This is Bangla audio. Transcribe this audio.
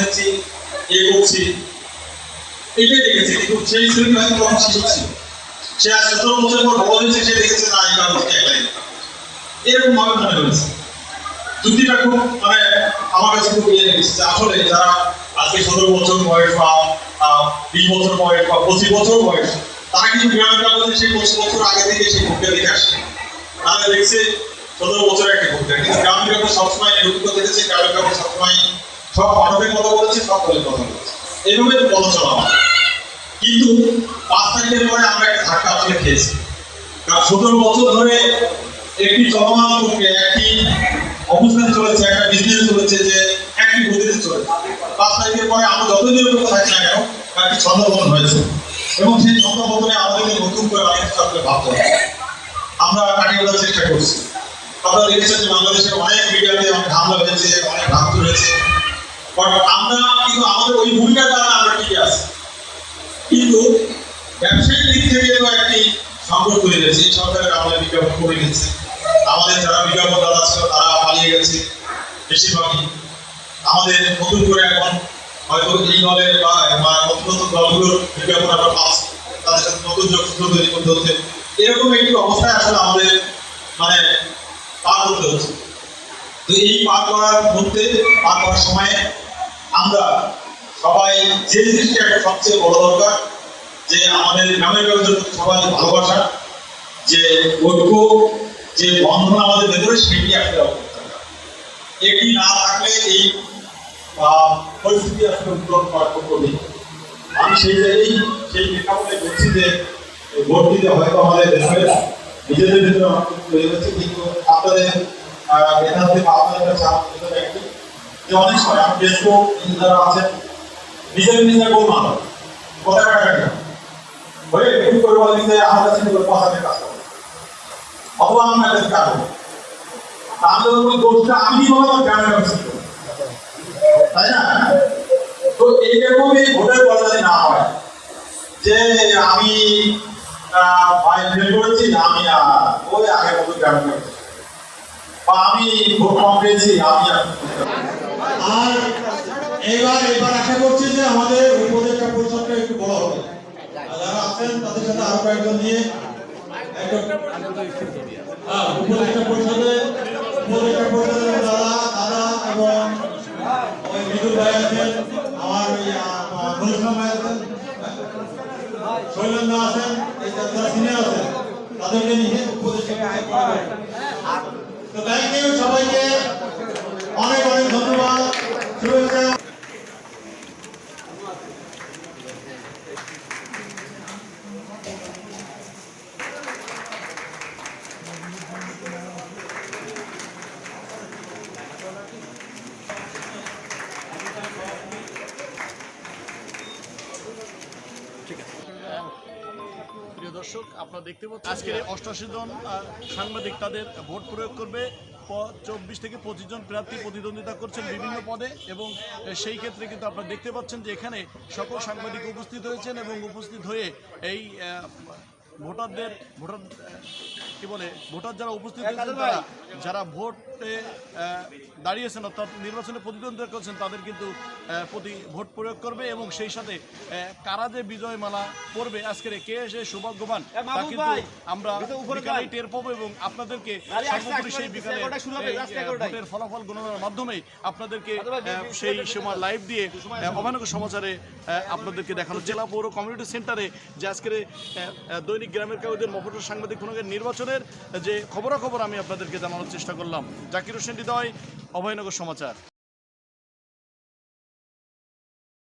দেখছি করছি, এটাই দেখেছি। কিন্তু সেই ছেলেটা হয়তো তখন শিশু ছিল, সে আজ 17 বছর পর বড় হয়েছে, সে দেখেছে না এই কাগজটি একলাই, এরকম ভাবে মনে হয়েছে। যুক্তিটা খুব মানে আমার কাছে খুব ইয়ে লেগেছে। আসলে যারা আজকে 17 বছর বয়স বা 20 বছর বয়স বা 25 বছর বয়স, তারা কিন্তু গ্রামের কাগজে সেই 25 বছর আগে থেকে সেই ভোটটা দেখে আসছে। তারা দেখছে 17 বছরের একটা ভোটটা, কিন্তু গ্রামের কাগজ সবসময় নিরূপিত দেখেছে, গ্রামের কাগজ সবসময় সব মানবিক কথা বলেছে, সব দলের কথা বলেছে, এইভাবে পথ চলা হয়। কিন্তু 5 তারিখের পরে আমরা একটা ধাক্কা আসলে খেয়েছি। কারণ 17 বছর ধরে একটি চলমান প্রক্রিয়া, একটি অবস্থান চলেছে, একটা বিজনেস চলেছে, যে একটি গতিতে চলেছে। 5 তারিখের পরে আমরা যতই নিরপেক্ষ থাকি না কেন, একটি ছন্দপতন হয়েছে, এবং সেই ছন্দপতনে আমাদেরকে নতুন করে অনেক কিছু আসলে ভাবতে হবে। আমরা কাটিয়ে ওঠার চেষ্টা করছি। আপনারা দেখেছেন যে বাংলাদেশের অনেক মিডিয়াতে অনেক হামলা হয়েছে, অনেক ভাঙচুর হয়েছে, বাট আমরা কিন্তু আমাদের ওই ভূমিকার কারণে আমরা টিকে আছি। কিন্তু ব্যবসায়িক দিক থেকে তো একটি সংকট তৈরি হয়েছে। এই সরকারের আমাদের বিজ্ঞাপন করে গেছে, আমাদের যারা বিজ্ঞাপন দাদা ছিল তারা পালিয়ে গেছে বেশিরভাগই। আমাদের নতুন করে এখন হয়তো এই দলের বা নতুন নতুন দলগুলোর বিজ্ঞাপন আমরা পাচ্ছি, তাদের সাথে নতুন যোগসূত্র তৈরি করতে হচ্ছে। এরকম একটি অবস্থায় আসলে আমাদের মানে পার করতে হচ্ছে। তো এই পার করার মধ্যে, পার করার সময়ে আমরা সবাই যে জিনিসটা একটা সবচেয়ে বড় দরকার, যে আমাদের গ্রামের কাগজের প্রতি সবাই ভালোবাসা, যে ঐক্য, যে বন্ধন আমাদের ভেতরে, সেটি আসলে এটি না থাকলে এই পরিস্থিতি আসলে উত্তরণ করা খুব কঠিন। আমি সেই জায়গায় সেই প্রেক্ষাপটে বলছি যে ভোট দিতে হয়তো আমাদের দেশের নিজেদের ভিতরে অনেক কিছু তৈরি হচ্ছে, কিন্তু আপনাদের মেধাতে বা আপনাদের কাছে আমার একটি যে অনেক সময় আমি ফেসবুক যারা আছেন নিজের গোল মানো কথা কাটাকাটি হয়ে একটু করে বলে দিতে আমার কাছে পছন্দের কাজ করবো, অথবা আমার কাছে কাজ করবো। তাহলে দোষটা আমি বলবো গ্রামের কাছে, তাই না? তো এইরকম এই ভোটের পরে যদি না হয় যে আমি ভাই ফেল করেছি, আমি ওই আগের মতো গ্রামের কাছে, বা আমি ভোট কম পেয়েছি, আমি আর এবার আশা করছি যে আমাদের উপদেষ্টা পরিষদটা একটু বড় হবে। যারা আছেন তাদের সাথে আরো কয়েকজন নিয়ে উপদেষ্টা পরিষদের দাদা এবং ওই মৃদুল ভাই আছেন, আমার ঘোষণা ভাই আছেন, শৈলেন্দ্র আছেন, যারা সিনিয়র আছেন, তাদেরকে নিয়ে উপদেষ্টা তো থ্যাংক ইউ সবাইকে, অনেক অনেক ধন্যবাদ, শুভেচ্ছা। প্রিয় দর্শক, আপনারা দেখতে পাচ্ছেন আজকের 88 জন সাংবাদিক তাদের ভোট প্রয়োগ করবে। 24 থেকে 25 জন প্রার্থী প্রতিদ্বন্দ্বিতা করছেন বিভিন্ন পদে, এবং সেই ক্ষেত্রে কিন্তু আপনারা দেখতে পাচ্ছেন যে এখানে সকল সাংবাদিক উপস্থিত হয়েছেন, এবং উপস্থিত হয়ে এই ভোটার যারা উপস্থিত হয়েছেন, যারা ভোটে দাঁড়িয়েছেন অর্থাৎ নির্বাচনে প্রতিদ্বন্দ্বিতা করছেন, তাদের কিন্তু ভোট প্রয়োগ করবে, এবং সেই সাথে কারা যে বিজয় মালা পড়বে আজকের কে এসে সৌভাগ্যবান তা কিন্তু আমরা বিকালেই টের পাবো, এবং আপনাদেরকে সর্বোপরি সেই বিকালে ভোটের ফলাফল গণনার মাধ্যমে আপনাদেরকে সেই সময় লাইভ দিয়ে অভয়নগর সমাচারে আপনাদেরকে দেখানো। জেলা পৌর কমিউনিটি সেন্টারে যে আজকের দৈনিক গ্রামের কাগজের মফস্বল সাংবাদিক নির্বাচনের যে খবরাখবর আমি আপনাদেরকে জানানোর চেষ্টা করলাম। জাকির হোসেন হৃদয়, অভয়নগর সমাচার।